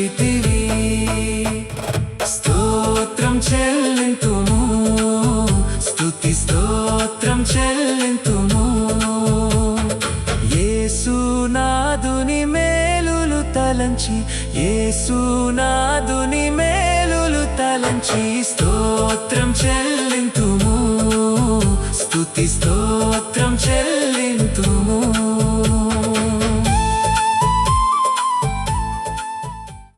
రక్షించితివి. స్తోత్రం చెల్లింతుము, స్తుతి స్తోత్రం చెల్లింతుము. యేసునాథుని మేలులు తలంచి, యేసునాథుని మేలులు తలంచి స్తోత్రం చెల్లింతుము, స్తుతి స్తోత్రం చెల్లి